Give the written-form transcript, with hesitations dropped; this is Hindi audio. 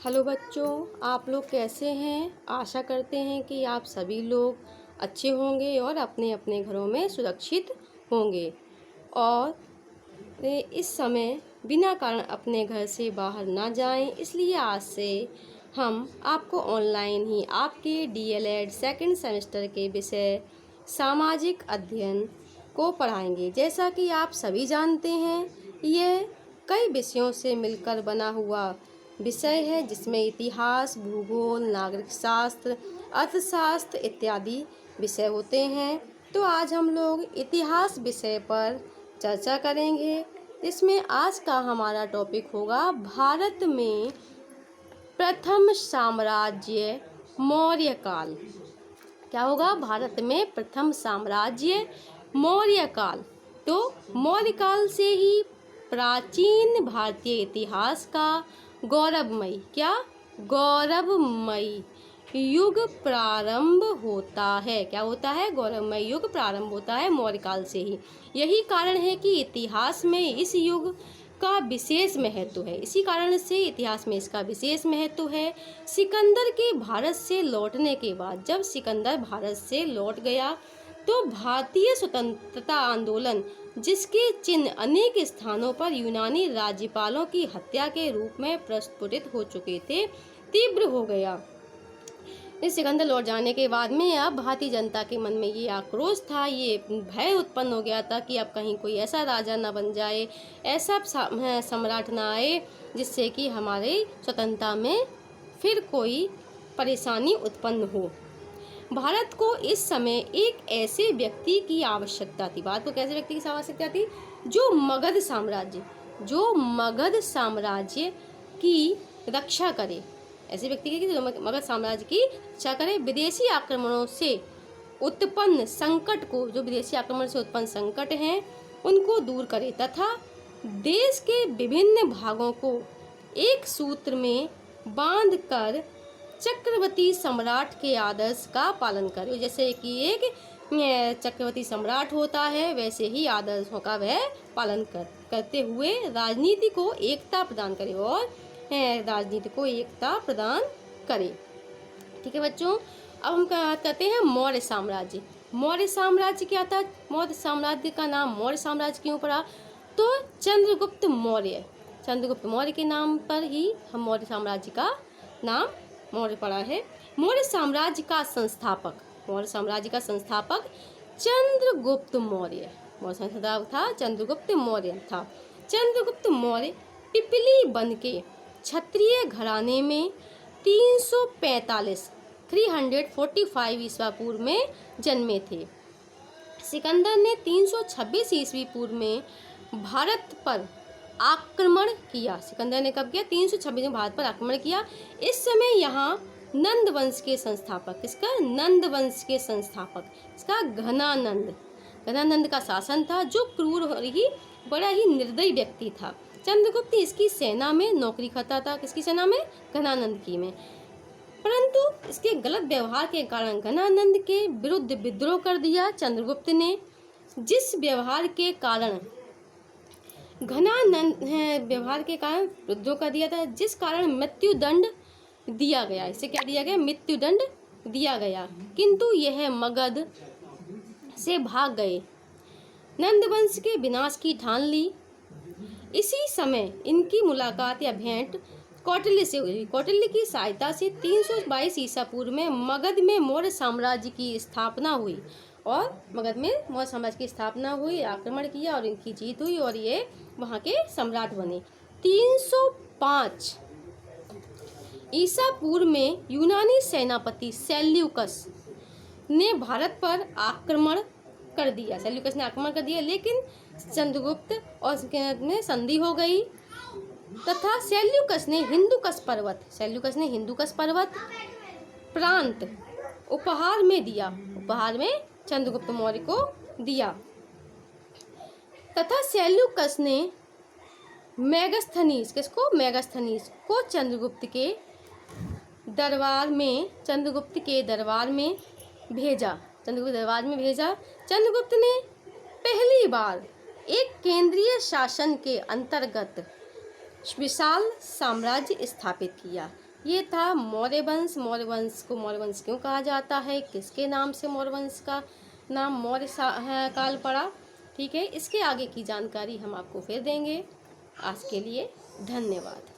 हेलो बच्चों, आप लोग कैसे हैं। आशा करते हैं कि आप सभी लोग अच्छे होंगे और अपने अपने घरों में सुरक्षित होंगे और इस समय बिना कारण अपने घर से बाहर ना जाएं। इसलिए आज से हम आपको ऑनलाइन ही आपके डीएलएड सेकंड सेमेस्टर के विषय सामाजिक अध्ययन को पढ़ाएंगे। जैसा कि आप सभी जानते हैं, यह कई विषयों से मिलकर बना हुआ विषय है, जिसमें इतिहास, भूगोल, नागरिक शास्त्र, अर्थशास्त्र इत्यादि विषय होते हैं। तो आज हम लोग इतिहास विषय पर चर्चा करेंगे। इसमें आज का हमारा टॉपिक होगा भारत में प्रथम साम्राज्य मौर्य काल। क्या होगा? भारत में प्रथम साम्राज्य मौर्य काल। तो मौर्य काल से ही प्राचीन भारतीय इतिहास का गौरवमयी युग प्रारंभ होता है। क्या होता है? गौरवमयी युग प्रारंभ होता है मौर्य काल से ही। यही कारण है कि इतिहास में इस युग का विशेष महत्व है। इसी कारण से इतिहास में इसका विशेष महत्व है। सिकंदर के भारत से लौटने के बाद, जब सिकंदर भारत से लौट गया तो भारतीय स्वतंत्रता आंदोलन, जिसके चिन्ह अनेक स्थानों पर यूनानी राज्यपालों की हत्या के रूप में प्रस्फुटित हो चुके थे, तीव्र हो गया। इस सिकंदर लौट जाने के बाद में अब भारतीय जनता के मन में ये आक्रोश था, ये भय उत्पन्न हो गया था कि अब कहीं कोई ऐसा राजा न बन जाए, ऐसा सम्राट न आए जिससे कि हमारे स्वतंत्रता में फिर कोई परेशानी उत्पन्न हो। भारत को इस समय एक ऐसे व्यक्ति की आवश्यकता थी। भारत को कैसे व्यक्ति की आवश्यकता थी? जो मगध साम्राज्य की रक्षा करे। ऐसे व्यक्ति की जो मगध साम्राज्य की रक्षा करे, विदेशी आक्रमणों से उत्पन्न संकट को, जो विदेशी आक्रमण से उत्पन्न संकट हैं उनको दूर करे तथा देश के विभिन्न भागों को एक सूत्र में बांधकर चक्रवर्ती सम्राट के आदर्श का पालन करे। जैसे कि एक चक्रवर्ती सम्राट होता है, वैसे ही आदर्शों का वह पालन करते हुए राजनीति को एकता प्रदान करे ठीक है बच्चों। अब हम बात करते हैं मौर्य साम्राज्य। मौर्य साम्राज्य क्या था? मौर्य साम्राज्य का नाम मौर्य साम्राज्य क्यों पड़ा? तो चंद्रगुप्त मौर्य के नाम पर ही हम मौर्य साम्राज्य का नाम मौर्य पड़ा है। मौर्य साम्राज्य का संस्थापक चंद्रगुप्त मौर्य था। चंद्रगुप्त मौर्य पिपली वन के क्षत्रिय घराने में 345 ईसा पूर्व में जन्मे थे। सिकंदर ने 326 ईस्वी पूर्व में भारत पर आक्रमण किया। सिकंदर ने कब किया? 326 में भारत पर आक्रमण किया। इस समय यहाँ नंद वंश के संस्थापक, इसका घनानंद का शासन था, जो क्रूर और ही बड़ा ही निर्दयी व्यक्ति था। चंद्रगुप्त इसकी सेना में नौकरी करता था। किसकी सेना में? घनानंद की में। परंतु इसके गलत व्यवहार के कारण घनानंद के विरुद्ध विद्रोह कर दिया चंद्रगुप्त ने। जिस व्यवहार के कारण विद्रोह कर दिया था, जिस कारण मृत्युदंड दिया गया। इसे क्या दिया गया? मृत्युदंड दिया गया। किंतु यह मगध से भाग गए, नंदवंश के विनाश की ठान ली। इसी समय इनकी मुलाकात या भेंट कौटिल्य से हुई। कौटिल्य की सहायता से 322 ईसा पूर्व में मगध में मौर्य साम्राज्य की स्थापना हुई आक्रमण किया और इनकी जीत हुई और ये वहाँ के सम्राट बने। 305 ईसा पूर्व में यूनानी सेनापति सेल्यूकस ने भारत पर आक्रमण कर दिया। लेकिन चंद्रगुप्त और में संधि हो गई तथा सेल्यूकस ने हिंदुकस पर्वत प्रांत उपहार में चंद्रगुप्त मौर्य को दिया तथा सेल्यूकस ने मेगास्थनीज को चंद्रगुप्त के दरबार में भेजा। चंद्रगुप्त ने पहली बार एक केंद्रीय शासन के अंतर्गत विशाल साम्राज्य स्थापित किया। ये था मौर्य वंश। मौर्य वंश को मौर्य वंश क्यों कहा जाता है, किसके नाम से मौर्य वंश का नाम मौर्य काल पड़ा। ठीक है, इसके आगे की जानकारी हम आपको फिर देंगे। आज के लिए धन्यवाद।